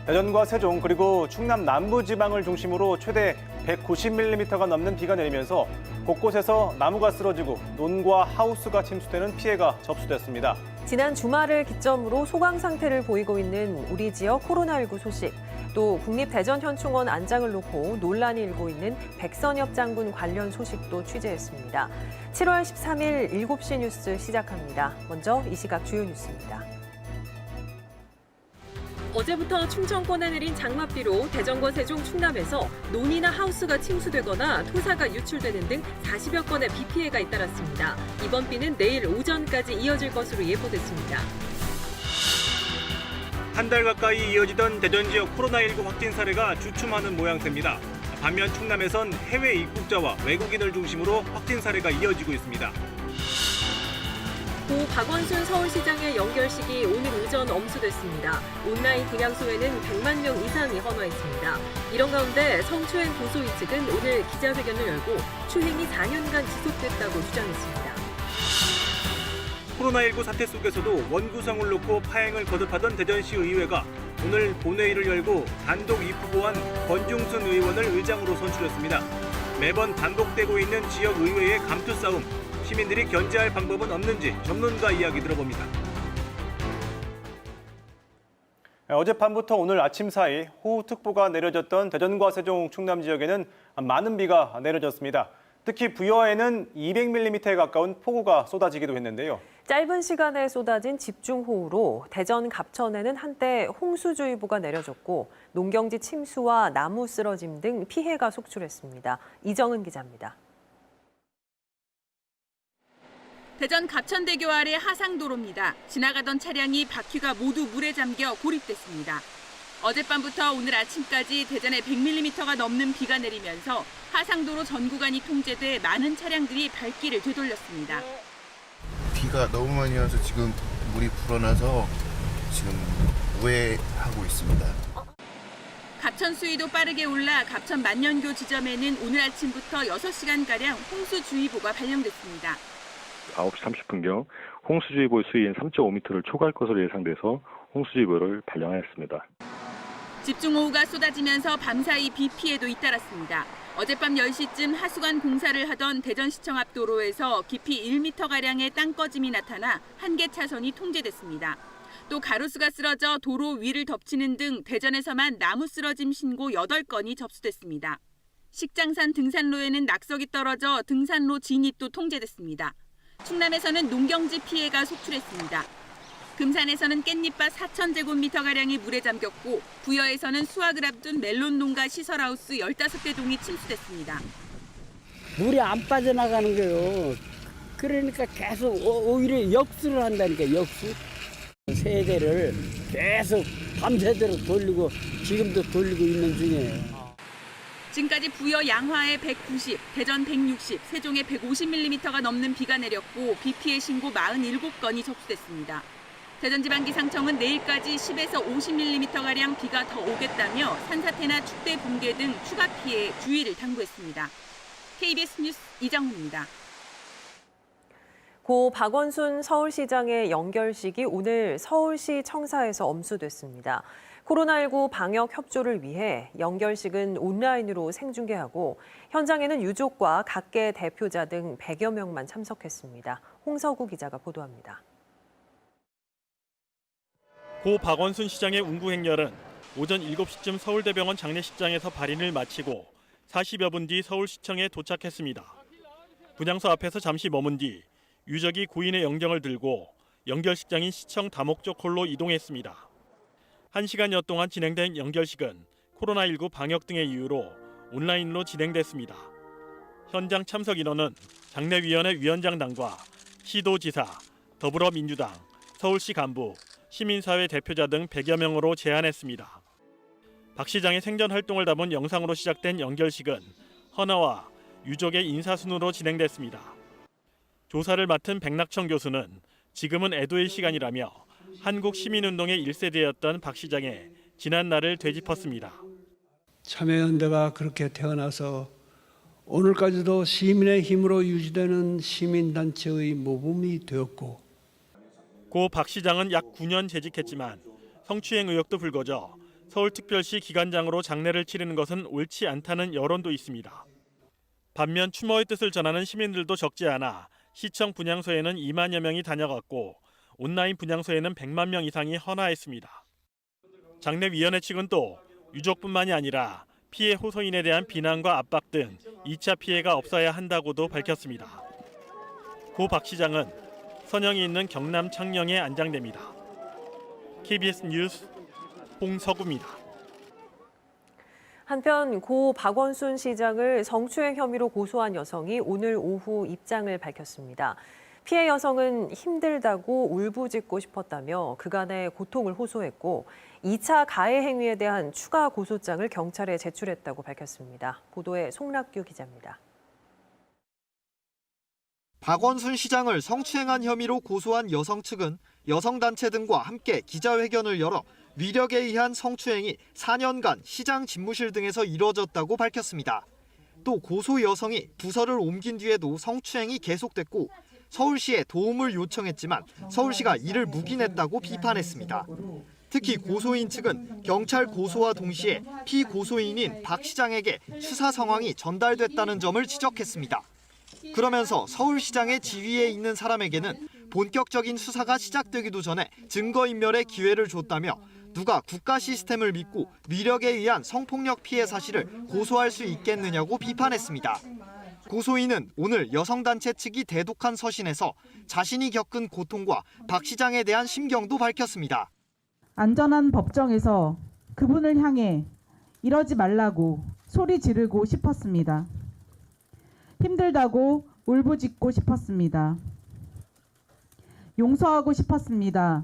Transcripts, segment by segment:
대전과 세종 그리고 충남 남부지방을 중심으로 최대 190mm가 넘는 비가 내리면서 곳곳에서 나무가 쓰러지고 논과 하우스가 침수되는 피해가 접수됐습니다. 지난 주말을 기점으로 소강 상태를 보이고 있는 우리 지역 코로나19 소식, 또 국립대전현충원 안장을 놓고 논란이 일고 있는 백선엽 장군 관련 소식도 취재했습니다. 7월 13일 7시 뉴스 시작합니다. 먼저 이 시각 주요 뉴스입니다. 어제부터 충청권에 내린 장맛비로 대전과 세종, 충남에서 논이나 하우스가 침수되거나 토사가 유출되는 등 40여 건의 비 피해가 잇따랐습니다. 이번 비는 내일 오전까지 이어질 것으로 예보됐습니다. 한 달 가까이 이어지던 대전 지역 코로나19 확진 사례가 주춤하는 모양새입니다. 반면 충남에선 해외 입국자와 외국인을 중심으로 확진 사례가 이어지고 있습니다. 고 박원순 서울시장의 연결식이 오늘 오전 엄수됐습니다. 온라인 등향소에는 100만 명 이상이 헌화했습니다. 이런 가운데 성추행 고소희 측은 오늘 기자회견을 열고 추행이 4년간 지속됐다고 주장했습니다. 코로나19 사태 속에서도 원구성을 놓고 파행을 거듭하던 대전시 의회가 오늘 본회의를 열고 단독 입후보한 권중순 의원을 의장으로 선출했습니다. 매번 반복되고 있는 지역 의회의 감투 싸움, 시민들이 견제할 방법은 없는지 전문가 이야기 들어봅니다. 어젯밤부터 오늘 아침 사이 호우특보가 내려졌던 대전과 세종, 충남 지역에는 많은 비가 내려졌습니다. 특히 부여에는 200mm에 가까운 폭우가 쏟아지기도 했는데요. 짧은 시간에 쏟아진 집중호우로 대전 갑천에는 한때 홍수주의보가 내려졌고 농경지 침수와 나무 쓰러짐 등 피해가 속출했습니다. 이정은 기자입니다. 대전 갑천대교 아래 하상도로입니다. 지나가던 차량이 바퀴가 모두 물에 잠겨 고립됐습니다. 어젯밤부터 오늘 아침까지 대전에 100mm가 넘는 비가 내리면서 하상도로 전 구간이 통제돼 많은 차량들이 발길을 되돌렸습니다. 비가 너무 많이 와서 지금 물이 불어나서 지금 우회하고 있습니다. 갑천 수위도 빠르게 올라 갑천 만년교 지점에는 오늘 아침부터 6시간가량 홍수주의보가 발령됐습니다. 9시 30분경 홍수주의보 수위인 3.5m를 초과할 것으로 예상돼서 홍수주의보를 발령하였습니다. 집중호우가 쏟아지면서 밤사이 비 피해도 잇따랐습니다. 어젯밤 10시쯤 하수관 공사를 하던 대전시청 앞 도로에서 깊이 1m가량의 땅 꺼짐이 나타나 한 개 차선이 통제됐습니다. 또 가로수가 쓰러져 도로 위를 덮치는 등 대전에서만 나무 쓰러짐 신고 8건이 접수됐습니다. 식장산 등산로에는 낙석이 떨어져 등산로 진입도 통제됐습니다. 충남에서는 농경지 피해가 속출했습니다. 금산에서는 깻잎밭 4,000제곱미터가량이 물에 잠겼고 부여에서는 수확을 앞둔 멜론 농가 시설하우스 15개 동이 침수됐습니다. 물이 안 빠져나가는 거예요. 그러니까 계속 오히려 역수를 한다니까, 역수. 세대를 계속 밤새도록 돌리고 지금도 돌리고 있는 중이에요. 지금까지 부여 양화에 190, 대전 160, 세종에 150mm가 넘는 비가 내렸고 비 피해 신고 47건이 접수됐습니다. 대전지방기상청은 내일까지 10에서 50mm가량 비가 더 오겠다며 산사태나 축대 붕괴 등 추가 피해에 주의를 당부했습니다. KBS 뉴스 이정훈입니다. 고 박원순 서울시장의 연결식이 오늘 서울시 청사에서 엄수됐습니다. 코로나19 방역 협조를 위해 연결식은 온라인으로 생중계하고 현장에는 유족과 각계 대표자 등 100여 명만 참석했습니다. 홍서구 기자가 보도합니다. 고 박원순 시장의 운구 행렬은 오전 7시쯤 서울대병원 장례식장에서 발인을 마치고 40여 분 뒤 서울시청에 도착했습니다. 분향소 앞에서 잠시 머문 뒤 유족이 고인의 영정을 들고 연결식장인 시청 다목적 홀로 이동했습니다. 1시간여 동안 진행된 연결식은 코로나19 방역 등의 이유로 온라인으로 진행됐습니다. 현장 참석 인원은 장례위원회 위원장단과 시도지사, 더불어민주당, 서울시 간부, 시민사회 대표자 등 100여 명으로 제한했습니다. 박 시장의 생전 활동을 담은 영상으로 시작된 연결식은 헌화와 유족의 인사순으로 진행됐습니다. 조사를 맡은 백낙천 교수는 지금은 애도의 시간이라며 한국 시민운동의 1세대였던 박 시장의 지난 날을 되짚었습니다. 참여연대가 그렇게 태어나서 오늘까지도 시민의 힘으로 유지되는 시민단체의 모범이 되었고 고 박 시장은 약 9년 재직했지만 성추행 의혹도 불거져 서울특별시 기관장으로 장례를 치르는 것은 옳지 않다는 여론도 있습니다. 반면 추모의 뜻을 전하는 시민들도 적지 않아 시청 분향소에는 2만여 명이 다녀갔고 온라인 분향소에는 100만 명 이상이 헌화했습니다. 장례위원회 측은 또 유족뿐만이 아니라 피해 호소인에 대한 비난과 압박 등 2차 피해가 없어야 한다고도 밝혔습니다. 고 박 시장은 선영이 있는 경남 창녕에 안장됩니다. KBS 뉴스 홍서구입니다. 한편 고 박원순 시장을 성추행 혐의로 고소한 여성이 오늘 오후 입장을 밝혔습니다. 피해 여성은 힘들다고 울부짖고 싶었다며 그간의 고통을 호소했고 2차 가해 행위에 대한 추가 고소장을 경찰에 제출했다고 밝혔습니다. 보도에 송락규 기자입니다. 박원순 시장을 성추행한 혐의로 고소한 여성 측은 여성단체 등과 함께 기자회견을 열어 위력에 의한 성추행이 4년간 시장 집무실 등에서 이루어졌다고 밝혔습니다. 또 고소 여성이 부서를 옮긴 뒤에도 성추행이 계속됐고 서울시에 도움을 요청했지만 서울시가 이를 묵인했다고 비판했습니다. 특히 고소인 측은 경찰 고소와 동시에 피고소인인 박 시장에게 수사 상황이 전달됐다는 점을 지적했습니다. 그러면서 서울시장의 지위에 있는 사람에게는 본격적인 수사가 시작되기도 전에 증거인멸의 기회를 줬다며 누가 국가 시스템을 믿고 위력에 의한 성폭력 피해 사실을 고소할 수 있겠느냐고 비판했습니다. 고소인은 오늘 여성단체 측이 대독한 서신에서 자신이 겪은 고통과 박 시장에 대한 심경도 밝혔습니다. 안전한 법정에서 그분을 향해 이러지 말라고 소리 지르고 싶었습니다. 힘들다고 울부짖고 싶었습니다. 용서하고 싶었습니다.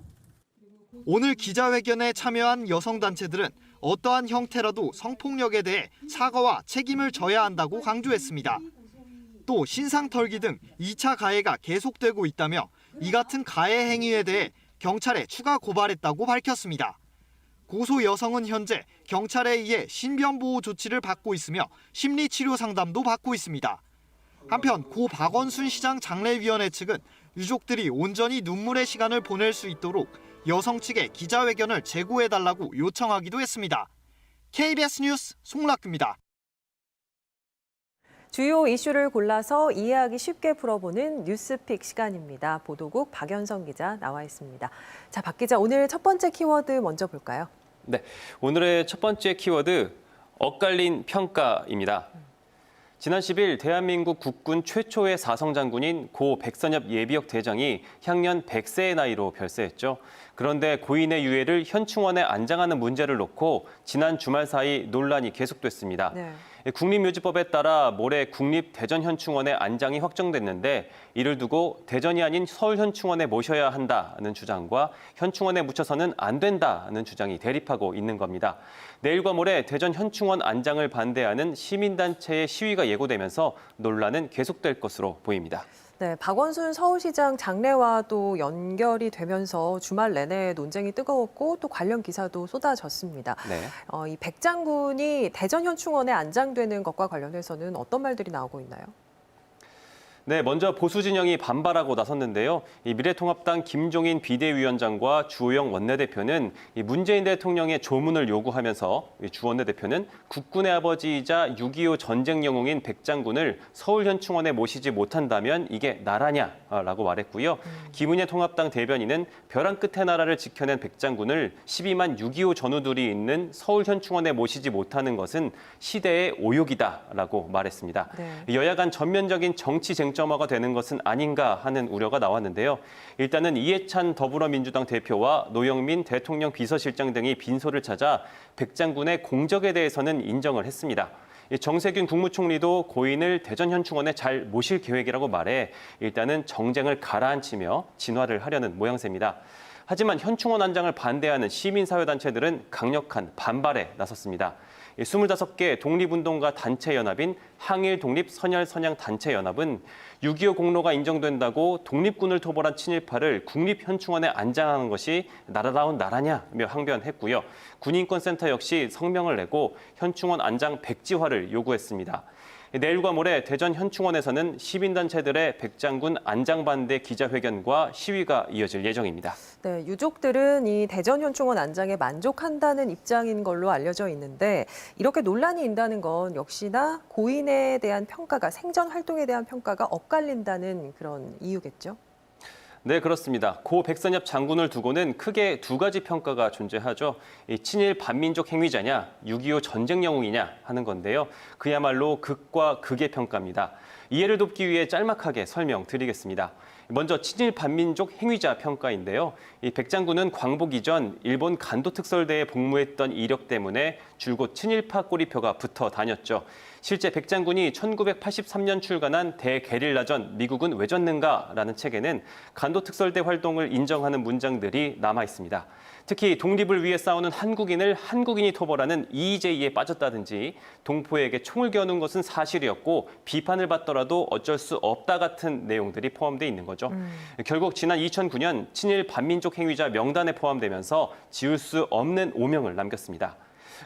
오늘 기자회견에 참여한 여성단체들은 어떠한 형태라도 성폭력에 대해 사과와 책임을 져야 한다고 강조했습니다. 또 신상털기 등 2차 가해가 계속되고 있다며 이 같은 가해 행위에 대해 경찰에 추가 고발했다고 밝혔습니다. 고소 여성은 현재 경찰에 의해 신변보호 조치를 받고 있으며 심리치료 상담도 받고 있습니다. 한편 고 박원순 시장 장례위원회 측은 유족들이 온전히 눈물의 시간을 보낼 수 있도록 여성 측에 기자회견을 제고해달라고 요청하기도 했습니다. KBS 뉴스 송락규입니다. 주요 이슈를 골라서 이해하기 쉽게 풀어보는 뉴스픽 시간입니다. 보도국 박연성 기자 나와 있습니다. 자, 박 기자, 오늘 첫 번째 키워드 먼저 볼까요? 네, 오늘의 첫 번째 키워드 엇갈린 평가입니다. 지난 10일 대한민국 국군 최초의 사성장군인 고 백선엽 예비역 대장이 향년 100세의 나이로 별세했죠. 그런데 고인의 유해를 현충원에 안장하는 문제를 놓고 지난 주말 사이 논란이 계속됐습니다. 네. 국립묘지법에 따라 모레 국립대전현충원에 안장이 확정됐는데 이를 두고 대전이 아닌 서울현충원에 모셔야 한다는 주장과 현충원에 묻혀서는 안 된다는 주장이 대립하고 있는 겁니다. 내일과 모레 대전현충원 안장을 반대하는 시민단체의 시위가 예고되면서 논란은 계속될 것으로 보입니다. 네, 박원순 서울시장 장례와도 연결이 되면서 주말 내내 논쟁이 뜨거웠고 또 관련 기사도 쏟아졌습니다. 네. 이 백 장군이 대전현충원에 안장되는 것과 관련해서는 어떤 말들이 나오고 있나요? 네, 먼저 보수 진영이 반발하고 나섰는데요. 이 미래통합당 김종인 비대위원장과 주호영 원내대표는 이 문재인 대통령의 조문을 요구하면서 주 원내대표는 국군의 아버지이자 6.25 전쟁 영웅인 백 장군을 서울현충원에 모시지 못한다면 이게 나라냐라고 말했고요. 김은혜 통합당 대변인은 벼랑 끝의 나라를 지켜낸 백 장군을 12만 6.25 전우들이 있는 서울현충원에 모시지 못하는 것은 시대의 오욕이다라고 말했습니다. 네. 여야 간 전면적인 정치 쟁점화가 되는 것은 아닌가 하는 우려가 나왔는데요. 일단은 이해찬 더불어민주당 대표와 노영민 대통령 비서실장 등이 빈소를 찾아 백 장군의 공적에 대해서는 인정을 했습니다. 정세균 국무총리도 고인을 대전현충원에 잘 모실 계획이라고 말해 일단은 정쟁을 가라앉히며 진화를 하려는 모양새입니다. 하지만 현충원 안장을 반대하는 시민사회단체들은 강력한 반발에 나섰습니다. 25개 독립운동가 단체연합인 항일독립선열선양단체연합은 6.25 공로가 인정된다고 독립군을 토벌한 친일파를 국립현충원에 안장하는 것이 나라다운 나라냐며 항변했고요. 군인권센터 역시 성명을 내고 현충원 안장 백지화를 요구했습니다. 내일과 모레 대전 현충원에서는 시민단체들의 백장군 안장 반대 기자회견과 시위가 이어질 예정입니다. 네, 유족들은 이 대전 현충원 안장에 만족한다는 입장인 걸로 알려져 있는데 이렇게 논란이 있다는 건 역시나 고인에 대한 평가가 생전 활동에 대한 평가가 엇갈린다는 그런 이유겠죠. 네, 그렇습니다. 고 백선엽 장군을 두고는 크게 두 가지 평가가 존재하죠. 친일 반민족 행위자냐, 6.25 전쟁 영웅이냐 하는 건데요. 그야말로 극과 극의 평가입니다. 이해를 돕기 위해 짤막하게 설명드리겠습니다. 먼저 친일 반민족 행위자 평가인데요. 이 백 장군은 광복 이전 일본 간도 특설대에 복무했던 이력 때문에 줄곧 친일파 꼬리표가 붙어 다녔죠. 실제 백 장군이 1983년 출간한 대게릴라전 미국은 왜 졌는가라는 책에는 간도 특설대 활동을 인정하는 문장들이 남아 있습니다. 특히 독립을 위해 싸우는 한국인을 한국인이 토벌하는 EJ에 빠졌다든지 동포에게 총을 겨눈 것은 사실이었고 비판을 받더라도 어쩔 수 없다 같은 내용들이 포함되어 있는 거죠. 결국 지난 2009년 친일 반민족 행위자 명단에 포함되면서 지울 수 없는 오명을 남겼습니다.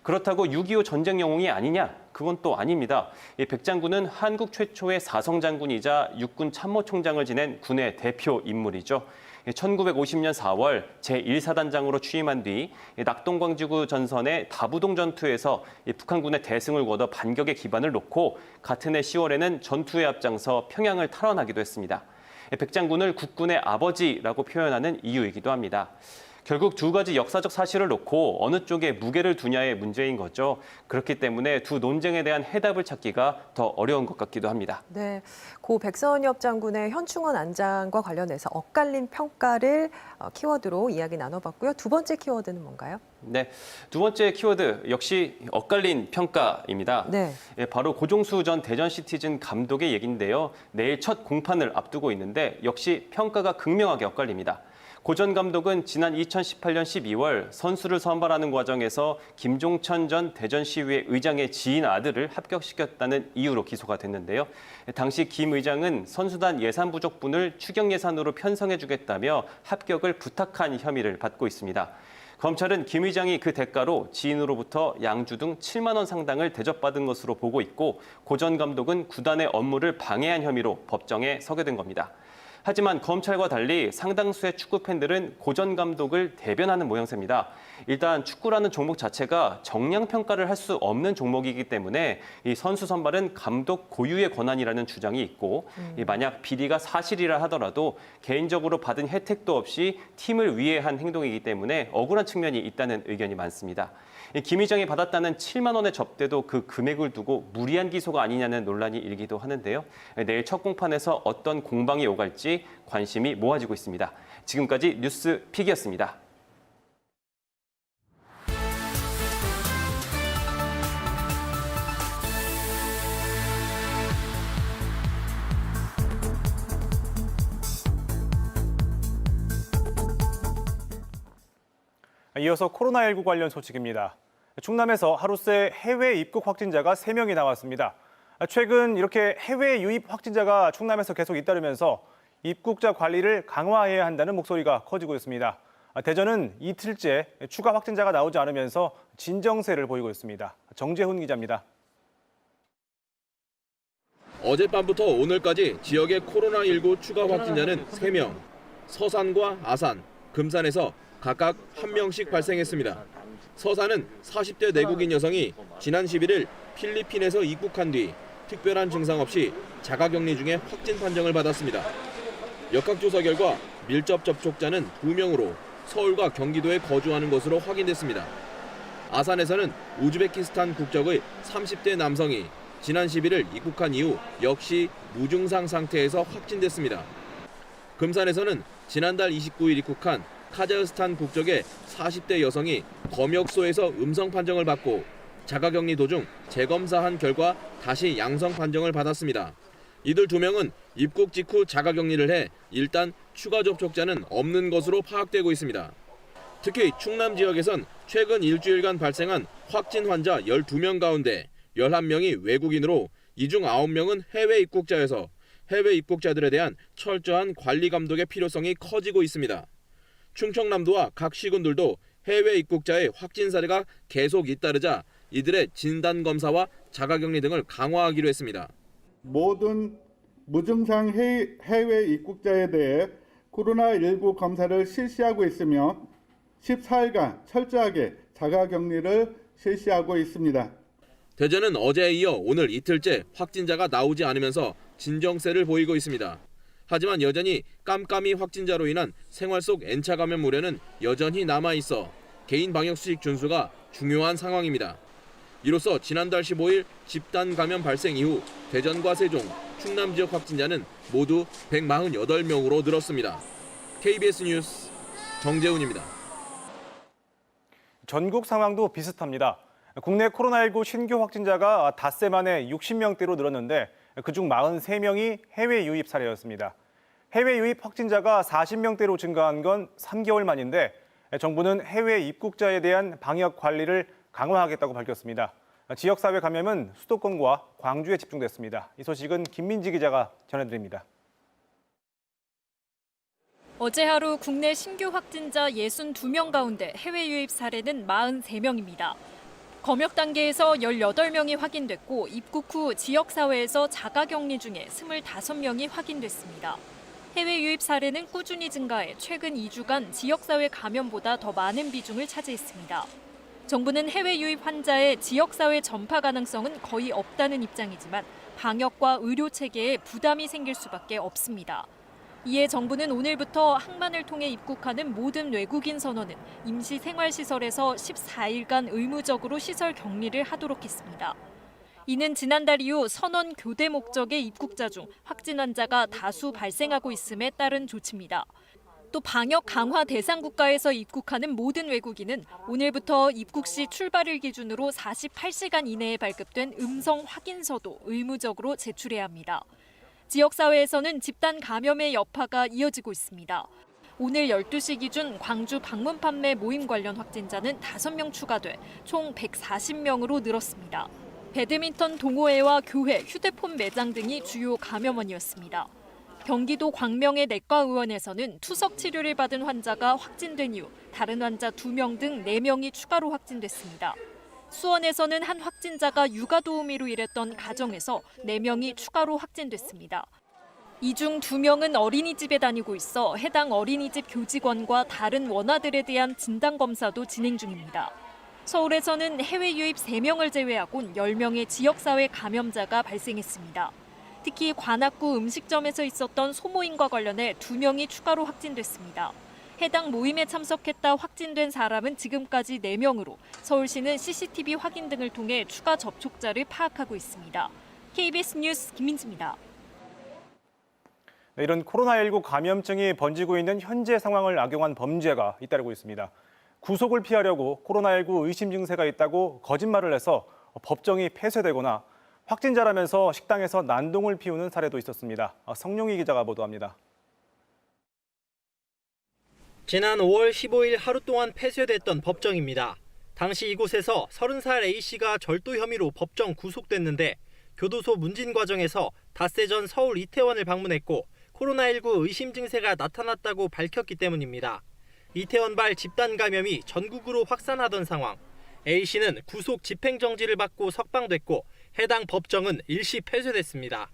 그렇다고 6.25 전쟁 영웅이 아니냐? 그건 또 아닙니다. 이 백 장군은 한국 최초의 사성 장군이자 육군 참모총장을 지낸 군의 대표 인물이죠. 1950년 4월 제1사단장으로 취임한 뒤 낙동강지구 전선의 다부동 전투에서 북한군의 대승을 거둬 반격의 기반을 놓고 같은 해 10월에는 전투에 앞장서 평양을 탈환하기도 했습니다. 백 장군을 국군의 아버지라고 표현하는 이유이기도 합니다. 결국 두 가지 역사적 사실을 놓고 어느 쪽에 무게를 두냐의 문제인 거죠. 그렇기 때문에 두 논쟁에 대한 해답을 찾기가 더 어려운 것 같기도 합니다. 네, 고 백선엽 장군의 현충원 안장과 관련해서 엇갈린 평가를 키워드로 이야기 나눠봤고요. 두 번째 키워드는 뭔가요? 네, 두 번째 키워드 역시 엇갈린 평가입니다. 네. 바로 고종수 전 대전시티즌 감독의 얘기인데요. 내일 첫 공판을 앞두고 있는데 역시 평가가 극명하게 엇갈립니다. 고 전 감독은 지난 2018년 12월 선수를 선발하는 과정에서 김종천 전 대전시의회 의장의 지인 아들을 합격시켰다는 이유로 기소가 됐는데요. 당시 김 의장은 선수단 예산 부족분을 추경 예산으로 편성해주겠다며 합격을 부탁한 혐의를 받고 있습니다. 검찰은 김 의장이 그 대가로 지인으로부터 양주 등 7만 원 상당을 대접받은 것으로 보고 있고 고 전 감독은 구단의 업무를 방해한 혐의로 법정에 서게 된 겁니다. 하지만 검찰과 달리 상당수의 축구 팬들은 고 전 감독을 대변하는 모양새입니다. 일단 축구라는 종목 자체가 정량 평가를 할 수 없는 종목이기 때문에 이 선수 선발은 감독 고유의 권한이라는 주장이 있고 만약 비리가 사실이라 하더라도 개인적으로 받은 혜택도 없이 팀을 위해 한 행동이기 때문에 억울한 측면이 있다는 의견이 많습니다. 김 의장이 받았다는 7만 원의 접대도 그 금액을 두고 무리한 기소가 아니냐는 논란이 일기도 하는데요. 내일 첫 공판에서 어떤 공방이 오갈지 관심이 모아지고 있습니다. 지금까지 뉴스 픽이었습니다. 이어서 코로나19 관련 소식입니다. 충남에서 하루 새 해외 입국 확진자가 3명이 나왔습니다. 최근 이렇게 해외 유입 확진자가 충남에서 계속 잇따르면서 입국자 관리를 강화해야 한다는 목소리가 커지고 있습니다. 대전은 이틀째 추가 확진자가 나오지 않으면서 진정세를 보이고 있습니다. 정재훈 기자입니다. 어젯밤부터 오늘까지 지역의 코로나19 추가 확진자는 3명, 서산과 아산, 금산에서 각각 1명씩 발생했습니다. 서산은 40대 내국인 여성이 지난 11일 필리핀에서 입국한 뒤 특별한 증상 없이 자가격리 중에 확진 판정을 받았습니다. 역학조사 결과 밀접 접촉자는 2명으로 서울과 경기도에 거주하는 것으로 확인됐습니다. 아산에서는 우즈베키스탄 국적의 30대 남성이 지난 11일 입국한 이후 역시 무증상 상태에서 확진됐습니다. 금산에서는 지난달 29일 입국한 카자흐스탄 국적의 40대 여성이 검역소에서 음성 판정을 받고 자가격리 도중 재검사한 결과 다시 양성 판정을 받았습니다. 이들 2명은 입국 직후 자가격리를 해 일단 추가 접촉자는 없는 것으로 파악되고 있습니다. 특히 충남 지역에선 최근 일주일간 발생한 확진 환자 12명 가운데 11명이 외국인으로 이 중 9명은 해외 입국자여서 해외 입국자들에 대한 철저한 관리 감독의 필요성이 커지고 있습니다. 충청남도와 각 시군들도 해외 입국자의 확진 사례가 계속 잇따르자 이들의 진단 검사와 자가격리 등을 강화하기로 했습니다. 모든 무증상 해외 입국자에 대해 코로나19 검사를 실시하고 있으며 14일간 철저하게 자가격리를 실시하고 있습니다. 대전은 어제에 이어 오늘 이틀째 확진자가 나오지 않으면서 진정세를 보이고 있습니다. 하지만 여전히 깜깜이 확진자로 인한 생활 속 N차 감염 우려는 여전히 남아있어 개인 방역 수칙 준수가 중요한 상황입니다. 이로써 지난달 15일 집단 감염 발생 이후 대전과 세종, 충남 지역 확진자는 모두 148명으로 늘었습니다. KBS 뉴스 정재훈입니다. 전국 상황도 비슷합니다. 국내 코로나19 신규 확진자가 닷새 만에 60명대로 늘었는데 그중 43명이 해외 유입 사례였습니다. 해외 유입 확진자가 40명대로 증가한 건 3개월 만인데 정부는 해외 입국자에 대한 방역 관리를 강화하겠다고 밝혔습니다. 지역사회 감염은 수도권과 광주에 집중됐습니다. 이 소식은 김민지 기자가 전해드립니다. 어제 하루 국내 신규 확진자 62명 가운데 해외 유입 사례는 43명입니다. 검역 단계에서 18명이 확인됐고 입국 후 지역사회에서 자가격리 중에 25명이 확인됐습니다. 해외 유입 사례는 꾸준히 증가해 최근 2주간 지역사회 감염보다 더 많은 비중을 차지했습니다. 정부는 해외 유입 환자의 지역사회 전파 가능성은 거의 없다는 입장이지만 방역과 의료 체계에 부담이 생길 수밖에 없습니다. 이에 정부는 오늘부터 항만을 통해 입국하는 모든 외국인 선원은 임시 생활시설에서 14일간 의무적으로 시설 격리를 하도록 했습니다. 이는 지난달 이후 선원 교대 목적의 입국자 중 확진 환자가 다수 발생하고 있음에 따른 조치입니다. 또 방역 강화 대상 국가에서 입국하는 모든 외국인은 오늘부터 입국 시 출발일 기준으로 48시간 이내에 발급된 음성 확인서도 의무적으로 제출해야 합니다. 지역사회에서는 집단 감염의 여파가 이어지고 있습니다. 오늘 12시 기준 광주 방문 판매 모임 관련 확진자는 5명 추가돼 총 140명으로 늘었습니다. 배드민턴 동호회와 교회, 휴대폰 매장 등이 주요 감염원이었습니다. 경기도 광명의 내과의원에서는 투석 치료를 받은 환자가 확진된 이후 다른 환자 2명 등 4명이 추가로 확진됐습니다. 수원에서는 한 확진자가 육아 도우미로 일했던 가정에서 4명이 추가로 확진됐습니다. 이 중 2명은 어린이집에 다니고 있어 해당 어린이집 교직원과 다른 원아들에 대한 진단검사도 진행 중입니다. 서울에서는 해외 유입 3명을 제외하곤 10명의 지역사회 감염자가 발생했습니다. 특히 관악구 음식점에서 있었던 소모임과 관련해 2명이 추가로 확진됐습니다. 해당 모임에 참석했다 확진된 사람은 지금까지 4명으로 서울시는 CCTV 확인 등을 통해 추가 접촉자를 파악하고 있습니다. KBS 뉴스 김민지입니다. 네, 이런 코로나19 감염증이 번지고 있는 현재 상황을 악용한 범죄가 잇따르고 있습니다. 구속을 피하려고 코로나19 의심 증세가 있다고 거짓말을 해서 법정이 폐쇄되거나 확진자라면서 식당에서 난동을 피우는 사례도 있었습니다. 성룡희 기자가 보도합니다. 지난 5월 15일 하루 동안 폐쇄됐던 법정입니다. 당시 이곳에서 30살 A씨가 절도 혐의로 법정 구속됐는데 교도소 문진 과정에서 닷새 전 서울 이태원을 방문했고 코로나19 의심 증세가 나타났다고 밝혔기 때문입니다. 이태원발 집단 감염이 전국으로 확산하던 상황. A씨는 구속 집행정지를 받고 석방됐고 해당 법정은 일시 폐쇄됐습니다.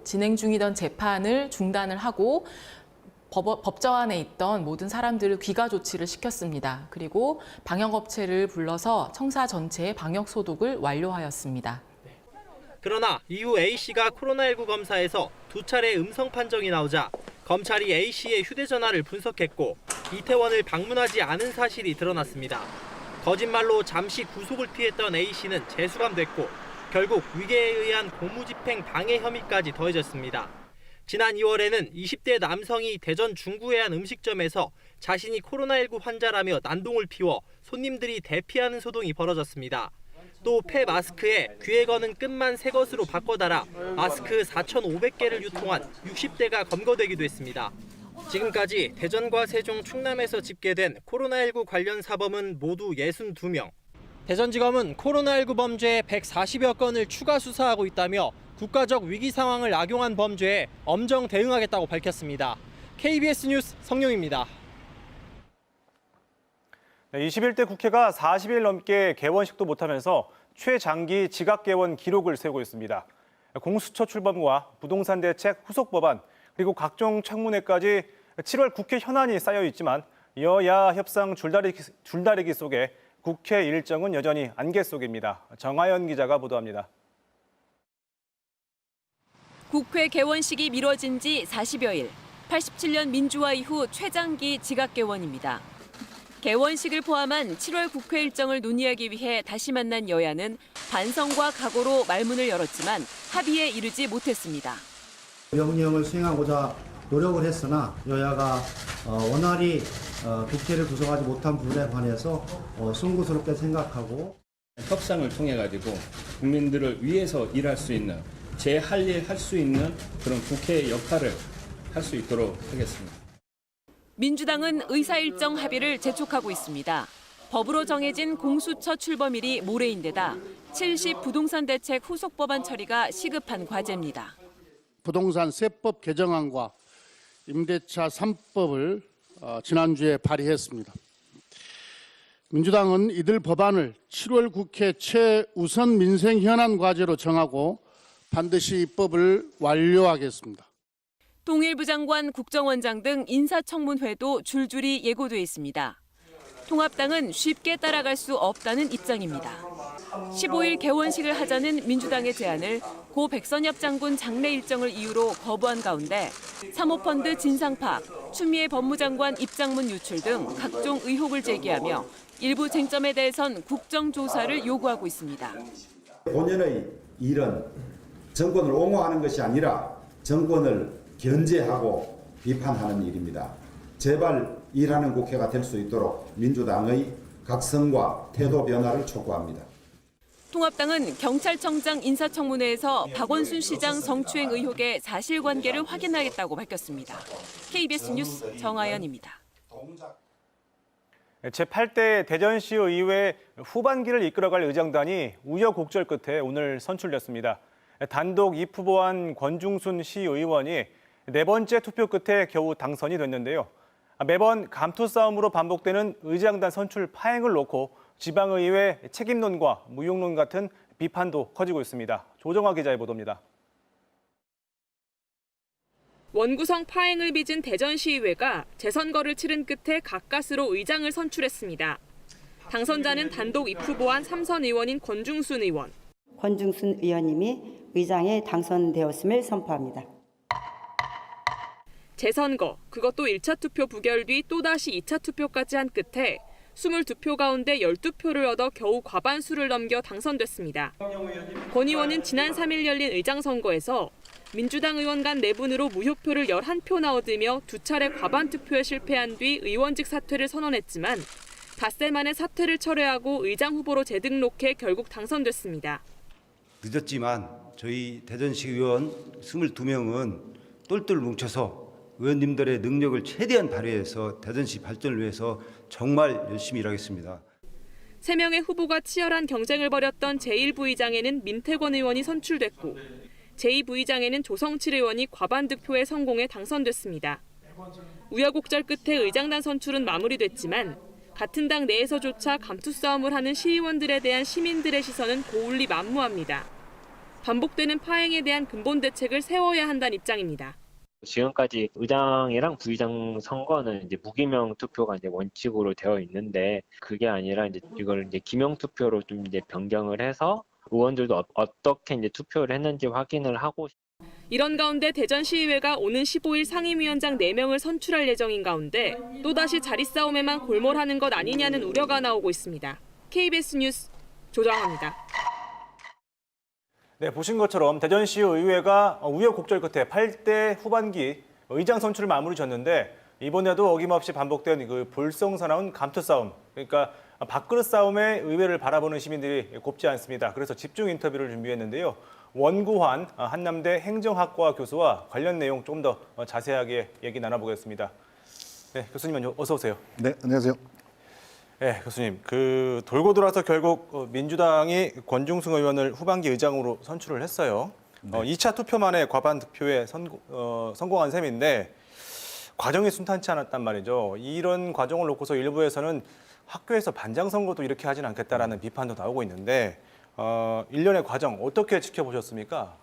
진행 중이던 재판을 중단을 하고 법정 안에 있던 모든 사람들을 귀가 조치를 시켰습니다. 그리고 방역업체를 불러서 청사 전체의 방역 소독을 완료하였습니다. 그러나 이후 A씨가 코로나19 검사에서 2차례 음성 판정이 나오자 검찰이 A씨의 휴대전화를 분석했고 이태원을 방문하지 않은 사실이 드러났습니다. 거짓말로 잠시 구속을 피했던 A씨는 재수감됐고 결국 위계에 의한 고무집행 방해 혐의까지 더해졌습니다. 지난 2월에는 20대 남성이 대전 중구의 한 음식점에서 자신이 코로나19 환자라며 난동을 피워 손님들이 대피하는 소동이 벌어졌습니다. 또 폐 마스크에 귀에 거는 끈만 새 것으로 바꿔달아 마스크 4,500개를 유통한 60대가 검거되기도 했습니다. 지금까지 대전과 세종, 충남에서 집계된 코로나19 관련 사범은 모두 62명. 대전지검은 코로나19 범죄 140여 건을 추가 수사하고 있다며 국가적 위기 상황을 악용한 범죄에 엄정 대응하겠다고 밝혔습니다. KBS 뉴스 성룡입니다. 21대 국회가 40일 넘게 개원식도 못하면서 최장기 지각개원 기록을 세우고 있습니다. 공수처 출범과 부동산 대책 후속 법안, 그리고 각종 청문회까지 7월 국회 현안이 쌓여 있지만 여야 협상 줄다리기 속에 국회 일정은 여전히 안개 속입니다. 정하연 기자가 보도합니다. 국회 개원식이 미뤄진 지 40여일. 87년 민주화 이후 최장기 지각개원입니다. 개원식을 포함한 7월 국회 일정을 논의하기 위해 다시 만난 여야는 반성과 각오로 말문을 열었지만 합의에 이르지 못했습니다. 명령을 수행하고자 노력을 했으나 여야가 원활히 국회를 구성하지 못한 부분에 관해서 송구스럽게 생각하고 협상을 통해 가지고 국민들을 위해서 일할 수 있는 제 할 일 할 수 있는 그런 국회의 역할을 할 수 있도록 하겠습니다. 민주당은 의사일정 합의를 재촉하고 있습니다. 법으로 정해진 공수처 출범일이 모레인데다 70 부동산 대책 후속 법안 처리가 시급한 과제입니다. 부동산 세법 개정안과 임대차 3법을 지난주에 발의했습니다. 민주당은 이들 법안을 7월 국회 최우선 민생 현안 과제로 정하고 반드시 입법을 완료하겠습니다. 통일부 장관, 국정원장 등 인사청문회도 줄줄이 예고돼 있습니다. 통합당은 쉽게 따라갈 수 없다는 입장입니다. 15일 개원식을 하자는 민주당의 제안을 고 백선엽 장군 장례 일정을 이유로 거부한 가운데 사모펀드 진상파, 추미애 법무장관 입장문 유출 등 각종 의혹을 제기하며 일부 쟁점에 대해선 국정조사를 요구하고 있습니다. 본연의 일은 정권을 옹호하는 것이 아니라 정권을 견제하고 비판하는 일입니다. 제발 일하는 국회가 될 수 있도록 민주당의 각성과 태도 변화를 촉구합니다. 통합당은 경찰청장 인사청문회에서 박원순 시장 성추행 의혹의 사실관계를 확인하겠다고 밝혔습니다. KBS 뉴스 정하연입니다. 제8대 대전시 의회 후반기를 이끌어갈 의정단이 우여곡절 끝에 오늘 선출됐습니다. 단독 입후보한 권중순 시의원이 네 번째 투표 끝에 겨우 당선이 됐는데요. 매번 감투 싸움으로 반복되는 의장단 선출 파행을 놓고 지방의회 책임론과 무용론 같은 비판도 커지고 있습니다. 조정화 기자의 보도입니다. 원구성 파행을 빚은 대전시의회가 재선거를 치른 끝에 가까스로 의장을 선출했습니다. 당선자는 단독 입후보한 3선 의원인 권중순 의원. 권중순 의원님이 의장에 당선되었음을 선포합니다. 재선거, 그것도 1차 투표 부결 뒤 또다시 2차 투표까지 한 끝에 22표 가운데 12표를 얻어 겨우 과반수를 넘겨 당선됐습니다. 권 의원은 지난 3일 열린 의장 선거에서 민주당 의원 간 내분으로 무효표를 11표나 얻으며 두 차례 과반 투표에 실패한 뒤 의원직 사퇴를 선언했지만 닷새 만에 사퇴를 철회하고 의장 후보로 재등록해 결국 당선됐습니다. 늦었지만 저희 대전시 의원 22명은 똘똘 뭉쳐서 의원님들의 능력을 최대한 발휘해서 대전시 발전을 위해서 정말 열심히 일하겠습니다. 3명의 후보가 치열한 경쟁을 벌였던 제1부의장에는 민태권 의원이 선출됐고 제2부의장에는 조성칠 의원이 과반 득표에 성공해 당선됐습니다. 우여곡절 끝에 의장단 선출은 마무리됐지만 같은 당 내에서조차 감투 싸움을 하는 시의원들에 대한 시민들의 시선은 고울리 만무합니다. 반복되는 파행에 대한 근본 대책을 세워야 한다는 입장입니다. 지금까지 의장이랑 부의장 선거는 이제 무기명 투표가 이제 원칙으로 되어 있는데 그게 아니라 이걸 기명 투표로 좀 이제 변경을 해서 의원들도 어떻게 이제 투표를 했는지 확인을 하고. 이런 가운데 대전시의회가 오는 15일 상임위원장 4명을 선출할 예정인 가운데 또다시 자리 싸움에만 골몰하는 것 아니냐는 우려가 나오고 있습니다. KBS 뉴스 조정화입니다. 네, 보신 것처럼 대전시 의회가 우여곡절 끝에 8대 후반기 의장 선출을 마무리 졌는데 이번에도 어김없이 반복된 그 볼썽사나운 감투 싸움, 그러니까 밥그릇 싸움에 의회를 바라보는 시민들이 곱지 않습니다. 그래서 집중 인터뷰를 준비했는데요. 원구환 한남대 행정학과 교수와 관련 내용 좀 더 자세하게 얘기 나눠보겠습니다. 네, 교수님 어서 오세요. 네, 안녕하세요. 네, 교수님. 돌고 돌아서 결국 민주당이 권중순 의원을 후반기 의장으로 선출을 했어요. 네. 2차 투표 만에 과반 득표에 성공한 셈인데 과정이 순탄치 않았단 말이죠. 이런 과정을 놓고서 일부에서는 학교에서 반장 선거도 이렇게 하진 않겠다라는 비판도 나오고 있는데 일련의 과정 어떻게 지켜보셨습니까?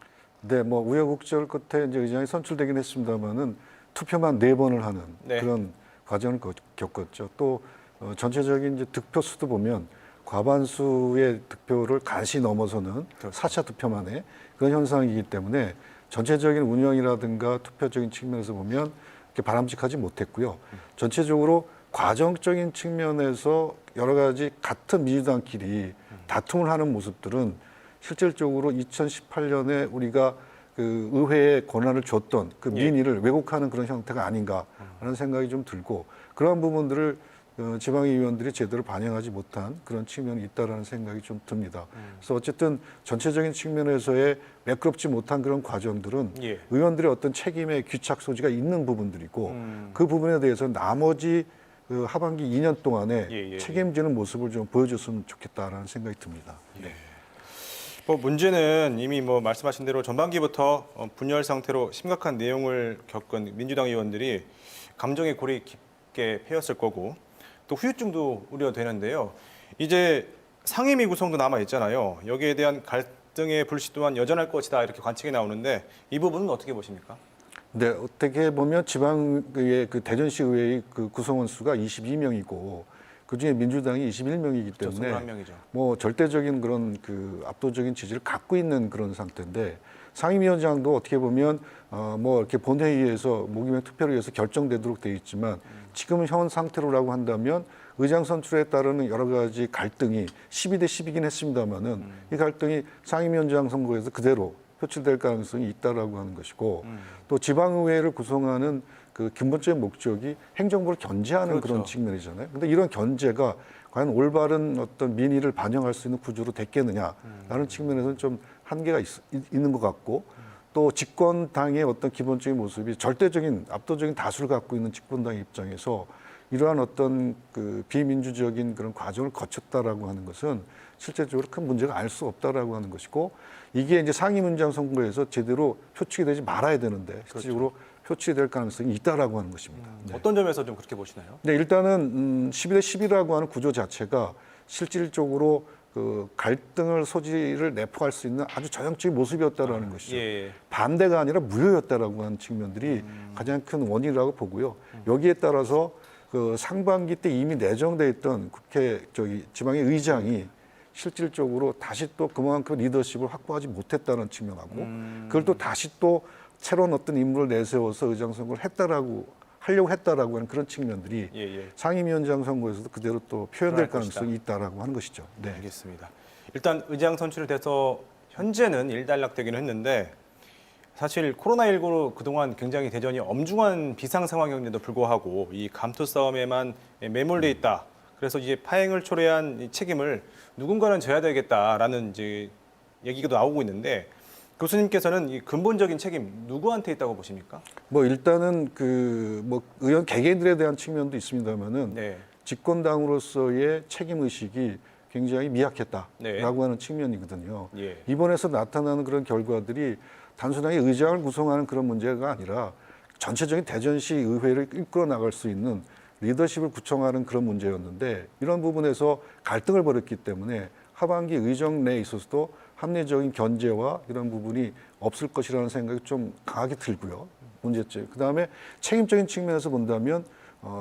네, 뭐 우여곡절 끝에 이제 의장이 선출되긴 했습니다만은 투표만 4번을 하는 네. 그런 과정을 겪었죠. 또 전체적인 이제 득표 수도 보면 과반수의 득표를 간신히 넘어서는 그렇죠. 4차 투표만의 그런 현상이기 때문에 전체적인 운영이라든가 투표적인 측면에서 보면 이렇게 바람직하지 못했고요. 전체적으로 과정적인 측면에서 여러 가지 같은 민주당끼리 다툼을 하는 모습들은 실질적으로 2018년에 우리가 그 의회에 권한을 줬던 그 민의를 왜곡하는 그런 형태가 아닌가라는 생각이 좀 들고 그러한 부분들을 지방의원들이 제대로 반영하지 못한 그런 측면이 있다라는 생각이 좀 듭니다. 그래서 어쨌든 전체적인 측면에서의 매끄럽지 못한 그런 과정들은 의원들의 어떤 책임의 귀착 소지가 있는 부분들이고 그 부분에 대해서 나머지 그 하반기 2년 동안에 책임지는 모습을 좀 보여줬으면 좋겠다라는 생각이 듭니다. 네. 뭐 문제는 이미 뭐 말씀하신 대로 전반기부터 분열 상태로 심각한 내용을 겪은 민주당 의원들이 감정의 골이 깊게 패였을 거고 또 후유증도 우려되는데요. 이제 상임위 구성도 남아 있잖아요. 여기에 대한 갈등의 불씨 또한 여전할 것이다 이렇게 관측이 나오는데 이 부분은 어떻게 보십니까? 네, 어떻게 보면 지방의 그 대전시 의회의 그 구성원 수가 22명이고 그중에 민주당이 21명이기 때문에 21명이죠. 뭐 절대적인 그런 그 압도적인 지지를 갖고 있는 그런 상태인데 상임위원장도 어떻게 보면 뭐 이렇게 본회의에서 무기명 투표를 위해서 결정되도록 되어 있지만 지금 현 상태로라고 한다면 의장 선출에 따르는 여러 가지 갈등이 12대 10이긴 했습니다만은 이 갈등이 상임위원장 선거에서 그대로 표출될 가능성이 있다라고 하는 것이고 또 지방의회를 구성하는 그 근본적인 목적이 행정부를 견제하는 그렇죠. 그런 측면이잖아요. 근데 이런 견제가 과연 올바른 어떤 민의를 반영할 수 있는 구조로 됐겠느냐라는 측면에서는 좀 한계가 있는 것 같고 또 집권당의 어떤 기본적인 모습이 절대적인 압도적인 다수를 갖고 있는 집권당 입장에서 이러한 어떤 그 비민주적인 그런 과정을 거쳤다라고 하는 것은 실제적으로 큰 문제가 알 수 없다라고 하는 것이고 이게 이제 상임위원장 선거에서 제대로 표출이 되지 말아야 되는데 실질적으로 표출이 될 가능성이 있다라고 하는 것입니다. 네. 어떤 점에서 좀 그렇게 보시나요? 네, 일단은 12대 10이라고 하는 구조 자체가 실질적으로 그 갈등을 소지를 내포할 수 있는 아주 전형적인 모습이었다라는 것이죠. 반대가 아니라 무효였다라고 하는 측면들이 가장 큰 원인이라고 보고요. 여기에 따라서 그 상반기 때 이미 내정돼 있던 국회 지방의 의장이 실질적으로 다시 또 그만큼 리더십을 확보하지 못했다는 측면하고 그걸 또 다시 또 새로운 어떤 인물을 내세워서 의장 선거를 하려고 했다라고 하는 그런 측면들이 상임위원장 선거에서도 그대로 또 표현될 가능성이 있다라고 하는 것이죠. 네. 알겠습니다. 일단 의장 선출이 돼서 현재는 일단락되기는 했는데 사실 코로나19로 그동안 굉장히 대전이 엄중한 비상 상황이었는데도 불구하고 이 감투 싸움에만 매몰돼 있다. 그래서 이제 파행을 초래한 이 책임을 누군가는 져야 되겠다라는 이제 얘기가 나오고 있는데 교수님께서는 이 근본적인 책임 누구한테 있다고 보십니까? 뭐 일단은 그 뭐 의원 개개인들에 대한 측면도 있습니다만은 집권당으로서의 책임 의식이 굉장히 미약했다라고 하는 측면이거든요. 이번에서 나타나는 그런 결과들이 단순하게 의장을 구성하는 그런 문제가 아니라 전체적인 대전시 의회를 이끌어 나갈 수 있는 리더십을 구성하는 그런 문제였는데 이런 부분에서 갈등을 벌였기 때문에 하반기 의정 내에 있어서도 합리적인 견제와 이런 부분이 없을 것이라는 생각이 좀 강하게 들고요. 문제점. 그다음에 책임적인 측면에서 본다면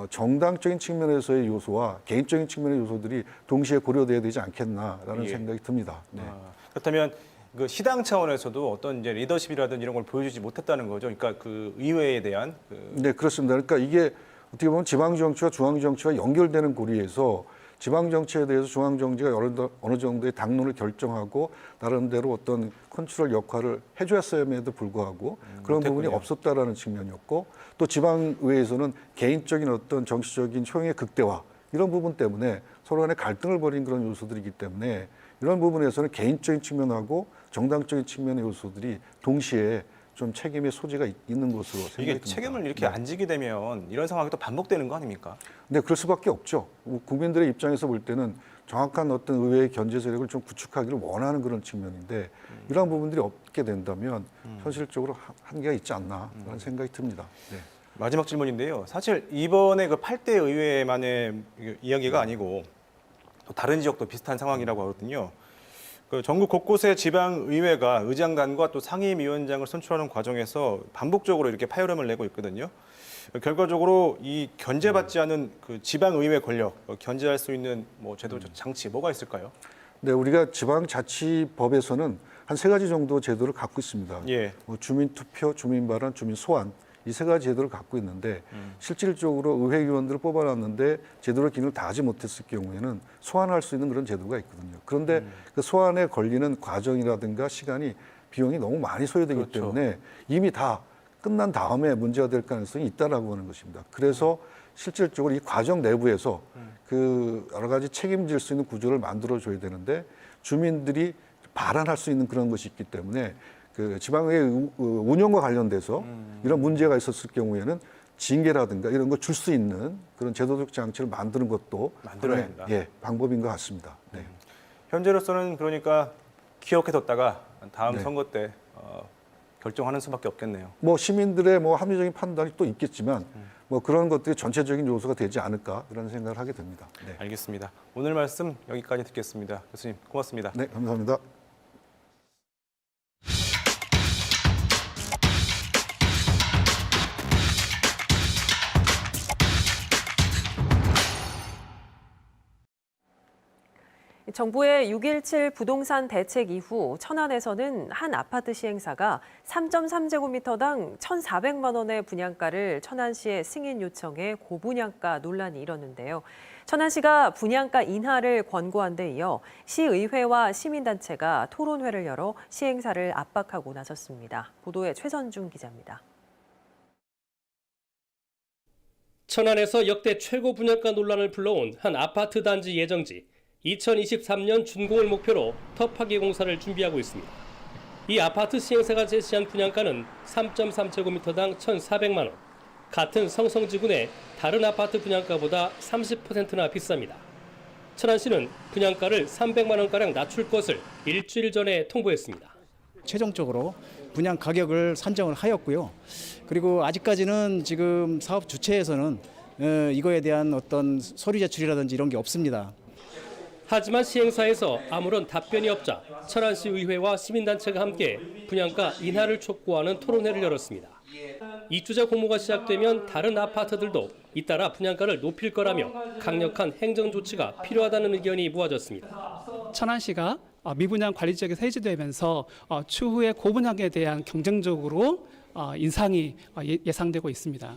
정당적인 측면에서의 요소와 개인적인 측면의 요소들이 동시에 고려돼야 되지 않겠나라는 생각이 듭니다. 네. 그렇다면 그 시당 차원에서도 어떤 이제 리더십이라든 이런 걸 보여주지 못했다는 거죠. 그러니까 그 의회에 대한 네, 그렇습니다. 그러니까 이게 어떻게 보면 지방 정치와 중앙 정치가 연결되는 고리에서 지방 정치에 대해서 중앙 정치가 어느 정도의 당론을 결정하고 나름대로 어떤 컨트롤 역할을 해줬음에도 불구하고 그런 부분이 없었다라는 측면이었고 또 지방의회에서는 개인적인 어떤 정치적인 효용의 극대화 이런 부분 때문에 서로 간에 갈등을 벌인 그런 요소들이기 때문에 이런 부분에서는 개인적인 측면하고 정당적인 측면의 요소들이 동시에 좀 책임의 소지가 있는 것으로 생각이 듭니다. 이게 책임을 이렇게 안 지게 되면 이런 상황이 또 반복되는 거 아닙니까? 네, 그럴 수밖에 없죠. 국민들의 입장에서 볼 때는 정확한 어떤 의회의 견제 세력을 좀 구축하기를 원하는 그런 측면인데 이러한 부분들이 없게 된다면 현실적으로 한계가 있지 않나라는 생각이 듭니다. 네. 마지막 질문인데요. 사실 이번에 그 8대 의회만의 이야기가 아니고 또 다른 지역도 비슷한 상황이라고 하거든요. 전국 곳곳의 지방의회가 의장단과 또 상임위원장을 선출하는 과정에서 반복적으로 이렇게 파열음을 내고 있거든요. 결과적으로 이 견제받지 않은 그 지방의회 권력, 견제할 수 있는 뭐 제도적 장치 뭐가 있을까요? 네, 우리가 지방자치법에서는 한 3가지 정도 제도를 갖고 있습니다. 예. 주민투표, 주민발언, 주민소환 이 3가지 제도를 갖고 있는데 실질적으로 의회의원들을 뽑아놨는데 제대로 기능을 다하지 못했을 경우에는 소환할 수 있는 그런 제도가 있거든요. 그런데 그 소환에 걸리는 과정이라든가 시간이 비용이 너무 많이 소요되기 그렇죠. 때문에 이미 다 끝난 다음에 문제가 될 가능성이 있다라고 하는 것입니다. 그래서 실질적으로 이 과정 내부에서 그 여러 가지 책임질 수 있는 구조를 만들어줘야 되는데 주민들이 발언할 수 있는 그런 것이 있기 때문에 그 지방의회 운영과 관련돼서 이런 문제가 있었을 경우에는 징계라든가 이런 거 줄 수 있는 그런 제도적 장치를 만드는 것도 만들어야 된다. 예, 방법인 것 같습니다. 네. 현재로서는 그러니까 기억해뒀다가 다음 네. 선거 때 결정하는 수밖에 없겠네요. 뭐 시민들의 뭐 합리적인 판단이 또 있겠지만 뭐 그런 것들이 전체적인 요소가 되지 않을까 그런 생각을 하게 됩니다. 네. 알겠습니다. 오늘 말씀 여기까지 듣겠습니다. 교수님 고맙습니다. 네, 감사합니다. 정부의 6.17 부동산 대책 이후 천안에서는 한 아파트 시행사가 3.3제곱미터당 1,400만 원의 분양가를 천안시에 승인 요청해 고분양가 논란이 일었는데요. 천안시가 분양가 인하를 권고한 데 이어 시의회와 시민단체가 토론회를 열어 시행사를 압박하고 나섰습니다. 보도에 최선중 기자입니다. 천안에서 역대 최고 분양가 논란을 불러온 한 아파트 단지 예정지. 2023년 준공을 목표로 터파기 공사를 준비하고 있습니다. 이 아파트 시행사가 제시한 분양가는 3.3제곱미터당 1,400만 원. 같은 성성지군의 다른 아파트 분양가보다 30%나 비쌉니다. 천안시는 분양가를 300만 원가량 낮출 것을 일주일 전에 통보했습니다. 최종적으로 분양 가격을 산정을 하였고요. 그리고 아직까지는 지금 사업 주체에서는 이거에 대한 어떤 서류 제출이라든지 이런 게 없습니다. 하지만 시행사에서 아무런 답변이 없자 천안시 의회와 시민단체가 함께 분양가 인하를 촉구하는 토론회를 열었습니다. 입주자 공모가 시작되면 다른 아파트들도 잇따라 분양가를 높일 거라며 강력한 행정 조치가 필요하다는 의견이 모아졌습니다. 천안시가 미분양 관리 지역에서 해제되면서 추후에 고분양에 대한 경쟁적으로 인상이 예상되고 있습니다.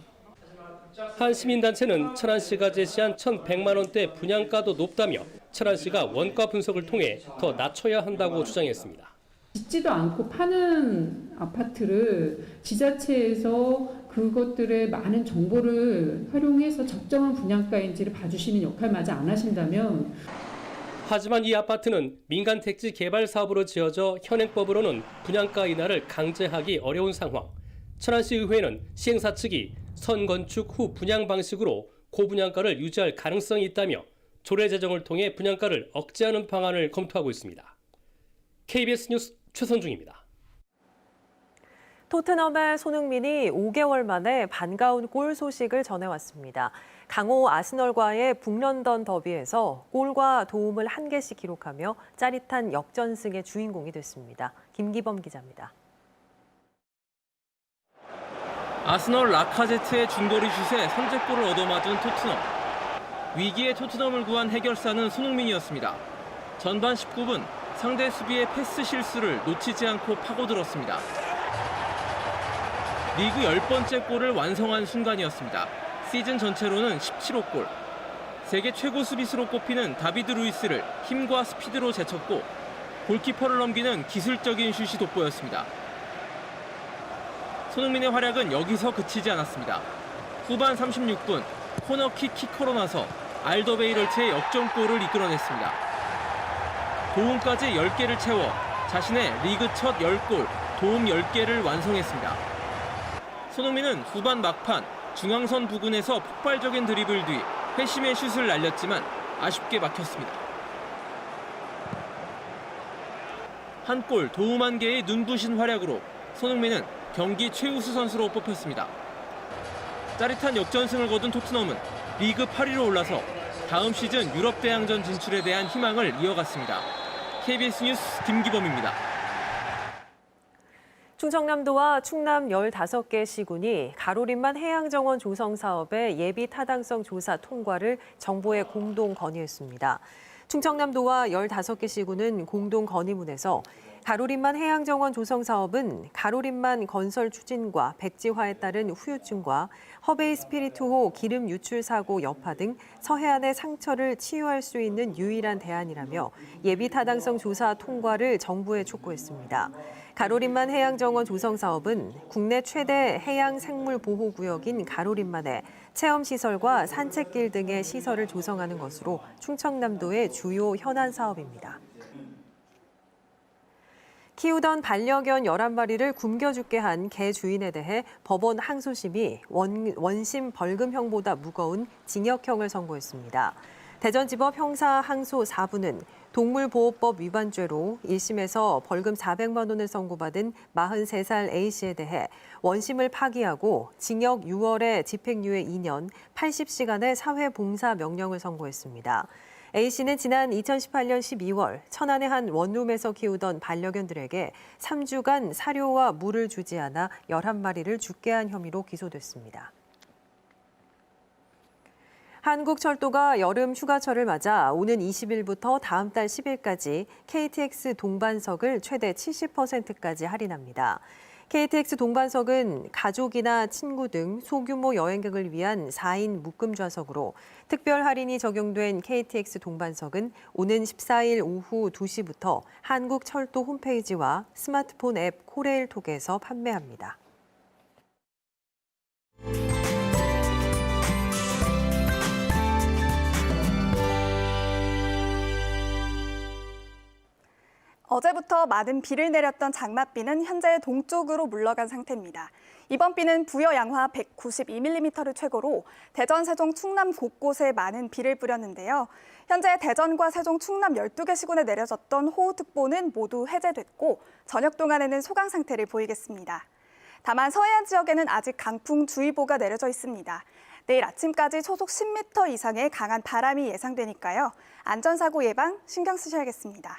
한 시민단체는 천안시가 제시한 1,100만 원대 분양가도 높다며 천안시가 원가 분석을 통해 더 낮춰야 한다고 주장했습니다. 짓지도 않고 파는 아파트를 지자체에서 그것들의 많은 정보를 활용해서 적정한 분양가인지를 봐주시는 역할마저 안 하신다면 하지만 이 아파트는 민간 택지 개발 사업으로 지어져 현행법으로는 분양가 인하를 강제하기 어려운 상황. 천안시 의회는 시행사 측이 선건축 후 분양 방식으로 고분양가를 유지할 가능성이 있다며 조례 제정을 통해 분양가를 억제하는 방안을 검토하고 있습니다. KBS 뉴스 최선중입니다. 토트넘의 손흥민이 5개월 만에 반가운 골 소식을 전해왔습니다. 강호 아스널과의 북런던 더비에서 골과 도움을 1개씩 기록하며 짜릿한 역전승의 주인공이 됐습니다. 김기범 기자입니다. 아스널 라카제트의 중거리 슛에 선제골을 얻어맞은 토트넘. 위기의 토트넘을 구한 해결사는 손흥민이었습니다. 전반 19분 상대 수비의 패스 실수를 놓치지 않고 파고들었습니다. 리그 10번째 골을 완성한 순간이었습니다. 시즌 전체로는 17호 골. 세계 최고 수비수로 꼽히는 다비드 루이스를 힘과 스피드로 제쳤고 골키퍼를 넘기는 기술적인 슛이 돋보였습니다. 손흥민의 활약은 여기서 그치지 않았습니다. 후반 36분 코너킥 키커로 나서 알더베이럴트의 역전골을 이끌어냈습니다. 도움까지 10개를 채워 자신의 리그 첫 10골, 도움 10개를 완성했습니다. 손흥민은 후반 막판 중앙선 부근에서 폭발적인 드리블 뒤 회심의 슛을 날렸지만 아쉽게 막혔습니다. 한 골, 도움 1개의 눈부신 활약으로 손흥민은 경기 최우수 선수로 뽑혔습니다. 짜릿한 역전승을 거둔 토트넘은 리그 8위로 올라서 다음 시즌 유럽 대항전 진출에 대한 희망을 이어갔습니다. KBS 뉴스 김기범입니다. 충청남도와 충남 15개 시군이 가로림만 해양정원 조성 사업의 예비 타당성 조사 통과를 정부에 공동 건의했습니다. 충청남도와 15개 시군은 공동 건의문에서 가로림만 해양정원 조성 사업은 가로림만 건설 추진과 백지화에 따른 후유증과 허베이 스피리트호 기름 유출 사고 여파 등 서해안의 상처를 치유할 수 있는 유일한 대안이라며 예비 타당성 조사 통과를 정부에 촉구했습니다. 가로림만 해양정원 조성 사업은 국내 최대 해양 생물 보호 구역인 가로림만에 체험시설과 산책길 등의 시설을 조성하는 것으로 충청남도의 주요 현안 사업입니다. 키우던 반려견 11마리를 굶겨 죽게 한 개 주인에 대해 법원 항소심이 원심 벌금형보다 무거운 징역형을 선고했습니다. 대전지법 형사 항소 4부는 동물보호법 위반죄로 1심에서 벌금 400만 원을 선고받은 43살 A씨에 대해 원심을 파기하고 징역 6월에 집행유예 2년, 80시간의 사회봉사 명령을 선고했습니다. A씨는 지난 2018년 12월 천안의 한 원룸에서 키우던 반려견들에게 3주간 사료와 물을 주지 않아 11마리를 죽게 한 혐의로 기소됐습니다. 한국철도가 여름 휴가철을 맞아 오는 20일부터 다음 달 10일까지 KTX 동반석을 최대 70%까지 할인합니다. KTX 동반석은 가족이나 친구 등 소규모 여행객을 위한 4인 묶음 좌석으로 특별 할인이 적용된 KTX 동반석은 오는 14일 오후 2시부터 한국철도 홈페이지와 스마트폰 앱 코레일톡에서 판매합니다. 어제부터 많은 비를 내렸던 장맛비는 현재 동쪽으로 물러간 상태입니다. 이번 비는 부여 양화 192mm를 최고로 대전, 세종, 충남 곳곳에 많은 비를 뿌렸는데요. 현재 대전과 세종, 충남 12개 시군에 내려졌던 호우특보는 모두 해제됐고 저녁 동안에는 소강 상태를 보이겠습니다. 다만 서해안 지역에는 아직 강풍주의보가 내려져 있습니다. 내일 아침까지 초속 10m 이상의 강한 바람이 예상되니까요. 안전사고 예방 신경 쓰셔야겠습니다.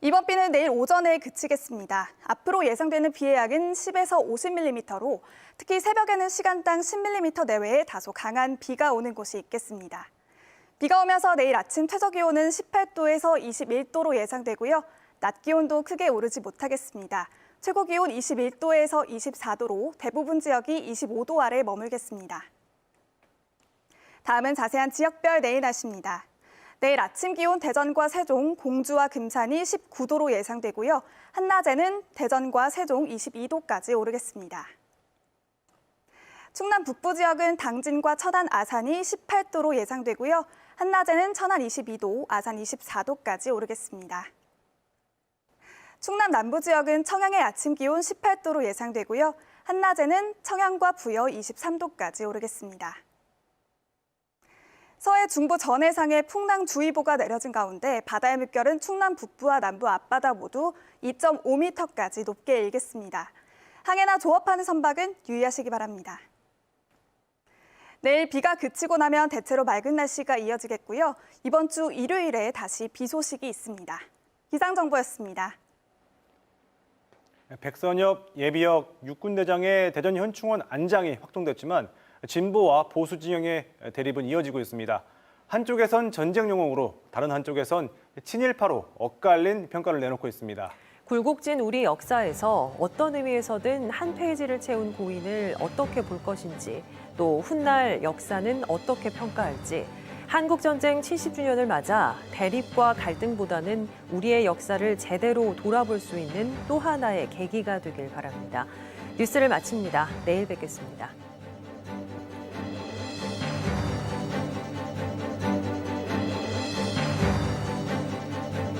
이번 비는 내일 오전에 그치겠습니다. 앞으로 예상되는 비의 양은 10에서 50mm로 특히 새벽에는 시간당 10mm 내외의 다소 강한 비가 오는 곳이 있겠습니다. 비가 오면서 내일 아침 최저기온은 18도에서 21도로 예상되고요. 낮 기온도 크게 오르지 못하겠습니다. 최고기온 21도에서 24도로 대부분 지역이 25도 아래 머물겠습니다. 다음은 자세한 지역별 내일 날씨입니다. 내일 아침 기온 대전과 세종, 공주와 금산이 19도로 예상되고요. 한낮에는 대전과 세종 22도까지 오르겠습니다. 충남 북부 지역은 당진과 천안, 아산이 18도로 예상되고요. 한낮에는 천안 22도, 아산 24도까지 오르겠습니다. 충남 남부 지역은 청양의 아침 기온 18도로 예상되고요. 한낮에는 청양과 부여 23도까지 오르겠습니다. 서해 중부 전해상에 풍랑주의보가 내려진 가운데 바다의 물결은 충남 북부와 남부 앞바다 모두 2.5m까지 높게 일겠습니다. 항해나 조업하는 선박은 유의하시기 바랍니다. 내일 비가 그치고 나면 대체로 맑은 날씨가 이어지겠고요. 이번 주 일요일에 다시 비 소식이 있습니다. 기상정보였습니다. 백선엽 예비역 육군대장의 대전 현충원 안장이 확정됐지만 진보와 보수 진영의 대립은 이어지고 있습니다. 한쪽에선 전쟁 영웅으로 다른 한쪽에선 친일파로 엇갈린 평가를 내놓고 있습니다. 굴곡진 우리 역사에서 어떤 의미에서든 한 페이지를 채운 고인을 어떻게 볼 것인지, 또 훗날 역사는 어떻게 평가할지, 한국전쟁 70주년을 맞아 대립과 갈등보다는 우리의 역사를 제대로 돌아볼 수 있는 또 하나의 계기가 되길 바랍니다. 뉴스를 마칩니다. 내일 뵙겠습니다.